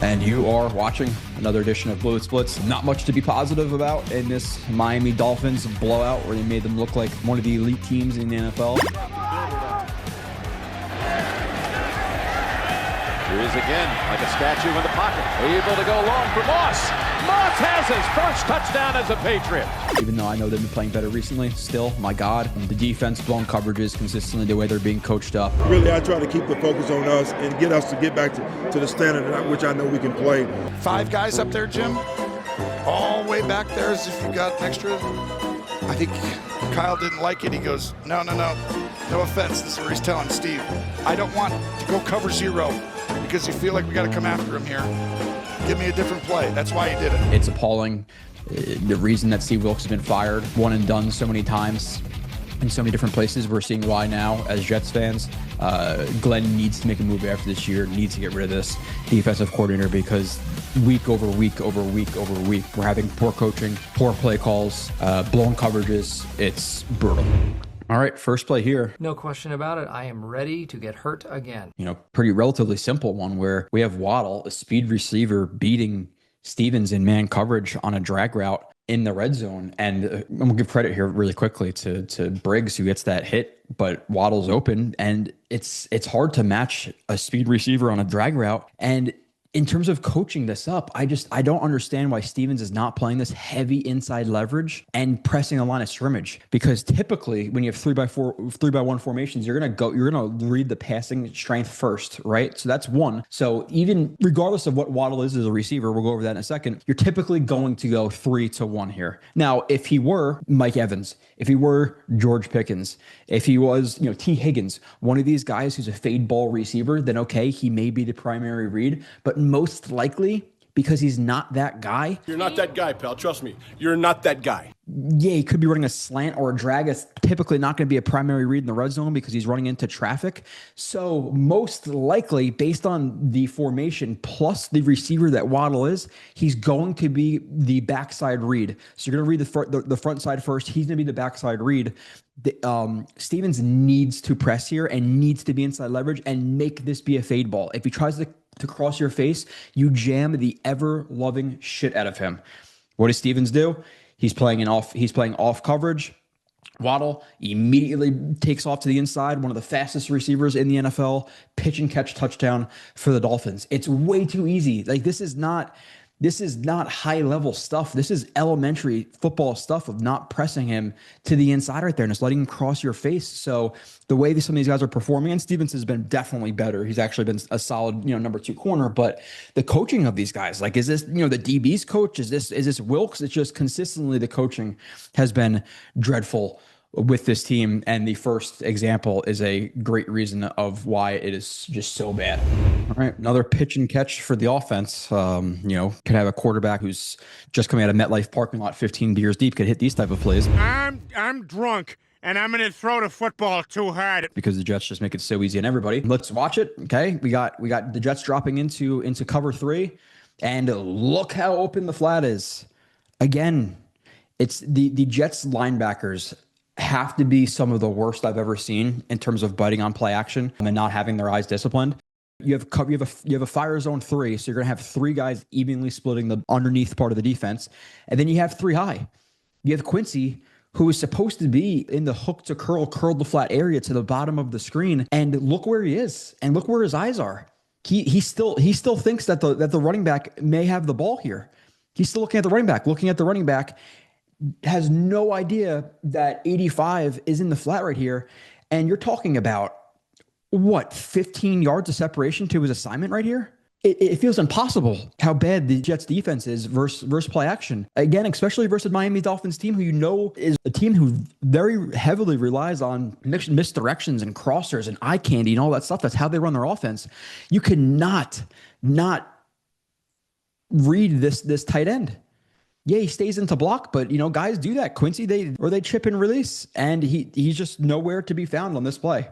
And you are watching another edition of Blitz. Not much to be positive about in this Miami Dolphins blowout where they made them look like one of the elite teams in the NFL. Here he is again, like a statue in the pocket. Able to go long for Moss. Moss has his first touchdown as a Patriot. Even though I know they've been playing better recently, still, my God, the defense blown coverages consistently, the way they're being coached up. Really, I try to keep the focus on us and get us to get back to the standard at which I know we can play. 5 guys up there, Jim. All the way back there as if you got an extra. I think Kyle didn't like it. He goes, no. No offense. This is what he's telling Steve. I don't want to go cover 0 because you feel like we got to come after him here. Give me a different play. That's why he did it. It's appalling. The reason that Steve Wilks has been fired, one and done so many times in so many different places, we're seeing why now as Jets fans. Glenn needs to make a move after this year, needs to get rid of this defensive coordinator because week over week, we're having poor coaching, poor play calls, blown coverages. It's brutal. All right, first play here. No question about it. I am ready to get hurt again. Pretty relatively simple one where we have Waddle, a speed receiver, beating Stevens in man coverage on a drag route in the red zone. And I'm going to give credit here really quickly to Briggs, who gets that hit, but Waddle's open. And it's hard to match a speed receiver on a drag route. And in terms of coaching this up, I don't understand why Stevens is not playing this heavy inside leverage and pressing a line of scrimmage, because typically when you have 3x1 formations, you're going to read the passing strength first, right? So that's one. So even regardless of what Waddle is as a receiver, we'll go over that in a second, you're typically going to go 3-1 here. Now, if he were Mike Evans, if he were George Pickens, if he was, T. Higgins, one of these guys who's a fade ball receiver, then okay, he may be the primary read, but most likely, because he's not that guy. You're not that guy, pal. Trust me. You're not that guy. Yeah, he could be running a slant or a drag. It's typically not going to be a primary read in the red zone because he's running into traffic. So most likely, based on the formation plus the receiver that Waddle is, he's going to be the backside read. So you're going to read the front side first. He's going to be the backside read. Stevens needs to press here and needs to be inside leverage and make this be a fade ball. If he tries to cross your face, you jam the ever-loving shit out of him. What does Stevens do? He's playing off coverage. Waddle immediately takes off to the inside, one of the fastest receivers in the NFL, pitch and catch touchdown for the Dolphins. It's way too easy. Like this is not high level stuff. This is elementary football stuff of not pressing him to the inside right there and just letting him cross your face. So the way some of these guys are performing, and Stevens has been definitely better. He's actually been a solid, number 2 corner, but the coaching of these guys, like, is this, the DB's coach? Is this Wilks? It's just consistently the coaching has been dreadful with this team, and the first example is a great reason of why it is just so bad. All right, another pitch and catch for the offense. Could have a quarterback who's just coming out of MetLife parking lot 15 beers deep could hit these type of plays. I'm drunk, and I'm going to throw the football too hard. Because the Jets just make it so easy on everybody. Let's watch it, okay? We got the Jets dropping into cover 3, and look how open the flat is. Again, it's the Jets linebackers have to be some of the worst I've ever seen in terms of biting on play action and not having their eyes disciplined. You have a fire zone 3, so you're going to have 3 guys evenly splitting the underneath part of the defense, and then you have 3 high. You have Quincy, who is supposed to be in the hook to curled to flat area to the bottom of the screen, and look where he is, and look where his eyes are. He still thinks that the running back may have the ball here. He's still looking at the running back. Has no idea that 85 is in the flat right here. And you're talking about, 15 yards of separation to his assignment right here? It feels impossible how bad the Jets defense is versus play action. Again, especially versus Miami Dolphins team, who is a team who very heavily relies on misdirections and crossers and eye candy and all that stuff. That's how they run their offense. You cannot not read this tight end. Yeah, he stays into block, but guys do that. Quincy, they chip and release, and he's just nowhere to be found on this play.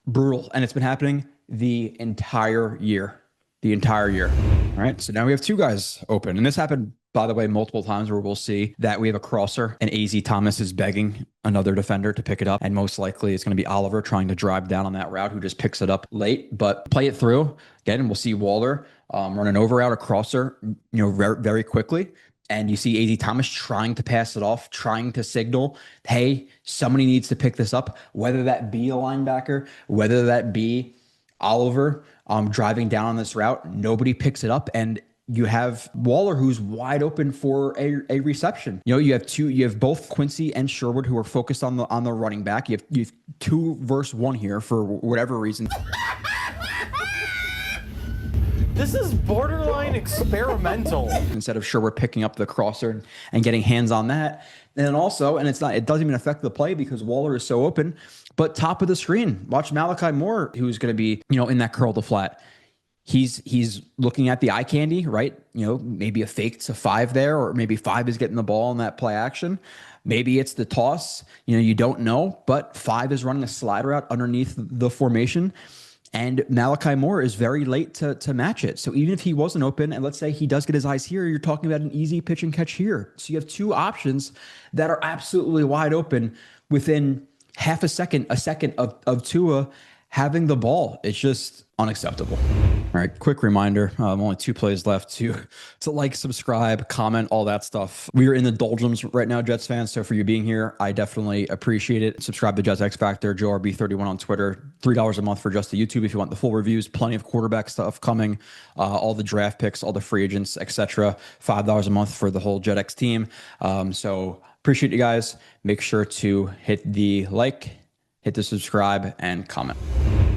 Brutal, and it's been happening the entire year. All right, so now we have 2 guys open, and this happened by the way, multiple times where we'll see that we have a crosser and AZ Thomas is begging another defender to pick it up. And most likely it's going to be Oliver trying to drive down on that route who just picks it up late, but play it through. Again, we'll see Waller running over out a crosser, very, very quickly. And you see AZ Thomas trying to pass it off, trying to signal, hey, somebody needs to pick this up, whether that be a linebacker, whether that be Oliver driving down on this route. Nobody picks it up. And you have Waller who's wide open for a reception. You have both Quincy and Sherwood who are focused on the running back. You have 2 versus 1 here for whatever reason. This is borderline experimental. Instead of Sherwood picking up the crosser and getting hands on that. And then also, it doesn't even affect the play because Waller is so open, but top of the screen, watch Malachi Moore, who's going to be, in that curl to flat. He's looking at the eye candy, right? Maybe a fake to 5 there, or maybe 5 is getting the ball in that play action. Maybe it's the toss, you don't know, but 5 is running a slide route underneath the formation. And Malachi Moore is very late to match it. So even if he wasn't open, and let's say he does get his eyes here, you're talking about an easy pitch and catch here. So you have 2 options that are absolutely wide open within half a second of Tua having the ball. It's just unacceptable. All right, quick reminder, only 2 plays left to like, subscribe, comment, all that stuff. We are in the doldrums right now, Jets fans, so for you being here, I definitely appreciate it. Subscribe to Jets X Factor, JoeRB31 on Twitter, $3 a month for just the YouTube if you want the full reviews, plenty of quarterback stuff coming, all the draft picks, all the free agents, etc. $5 a month for the whole JetX team. So appreciate you guys. Make sure to hit the like, hit the subscribe, and comment.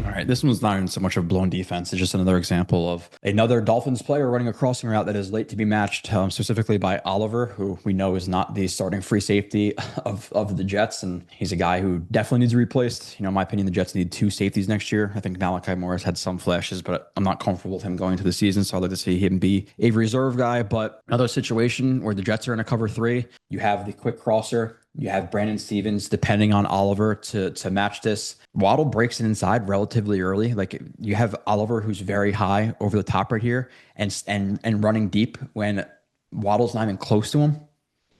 All right, this one's not even so much of blown defense. It's just another example of another Dolphins player running a crossing route that is late to be matched, specifically by Oliver, who we know is not the starting free safety of the Jets. And he's a guy who definitely needs to be replaced. In my opinion, the Jets need 2 safeties next year. I think Malachi Moore has had some flashes, but I'm not comfortable with him going to the season. So I'd like to see him be a reserve guy. But another situation where the Jets are in a cover 3, you have the quick crosser. You have Brandon Stevens depending on Oliver to match this. Waddle breaks it inside relatively early. Like, you have Oliver who's very high over the top right here and running deep when Waddle's not even close to him.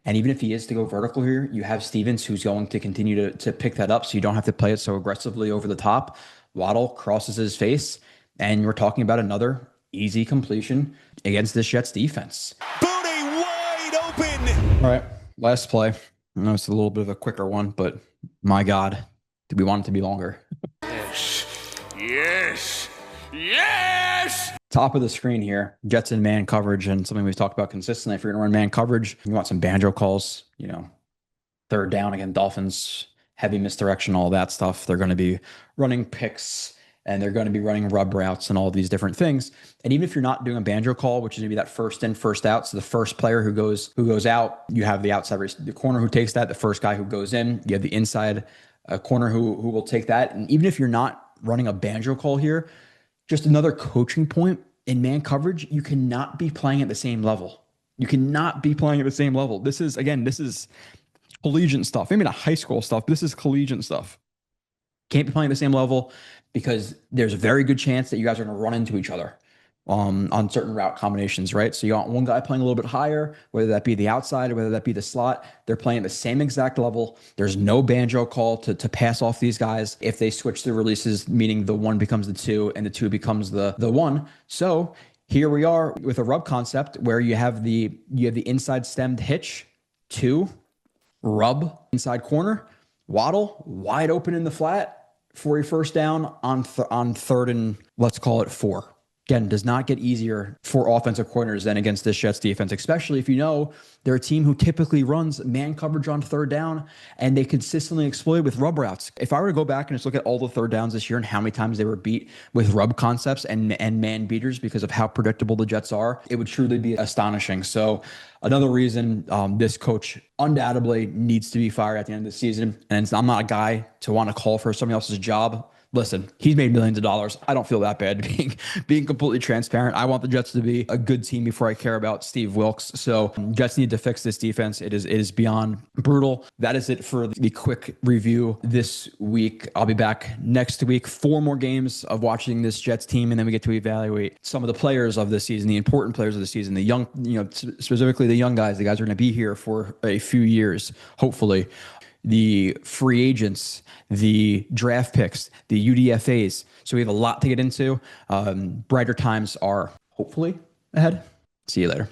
And even if he is to go vertical here, you have Stevens who's going to continue to pick that up so you don't have to play it so aggressively over the top. Waddle crosses his face, and we're talking about another easy completion against this Jets defense. Booty wide open. All right, last play. I know it's a little bit of a quicker one, but my God, do we want it to be longer? Yes. Yes. Top of the screen here, Jets in man coverage, and something we've talked about consistently. If you're going to run man coverage, you want some banjo calls, 3rd down again, Dolphins, heavy misdirection, all that stuff. They're going to be running picks, and they're going to be running rub routes and all of these different things. And even if you're not doing a banjo call, which is going to be that first in, first out, so the first player who goes out, you have the outside, the corner who takes that, the first guy who goes in, you have the inside corner who will take that. And even if you're not running a banjo call here, just another coaching point in man coverage, you cannot be playing at the same level. You cannot be playing at the same level. This is collegiate stuff. Maybe not high school stuff, but this is collegiate stuff. Can't be playing at the same level because there's a very good chance that you guys are going to run into each other on certain route combinations, right? So you got one guy playing a little bit higher, whether that be the outside or whether that be the slot. They're playing at the same exact level. There's no banjo call to pass off these guys if they switch the releases, meaning the 1 becomes the 2 and the 2 becomes the 1. So here we are with a rub concept where you have the inside stemmed hitch, 2, rub, inside corner, Waddle wide open in the flat for a first down on 3rd and let's call it 4. Again, does not get easier for offensive coordinators than against this Jets defense, especially if you know they're a team who typically runs man coverage on 3rd down and they consistently exploit with rub routes. If I were to go back and just look at all the 3rd downs this year and how many times they were beat with rub concepts and man beaters because of how predictable the Jets are, it would truly be astonishing. So another reason this coach undoubtedly needs to be fired at the end of the season. And I'm not a guy to want to call for somebody else's job, Listen, he's made millions of dollars. I don't feel that bad being completely transparent. I want the Jets to be a good team before I care about Steve Wilks. So Jets need to fix this defense. It is beyond brutal. That is it for the quick review this week. I'll be back next week. 4 more games of watching this Jets team, and then we get to evaluate some of the players of the season, the important players of the season, the young, specifically the young guys. The guys are going to be here for a few years, hopefully. The free agents, the draft picks, the UDFAs. So we have a lot to get into. Brighter times are hopefully ahead. See you later.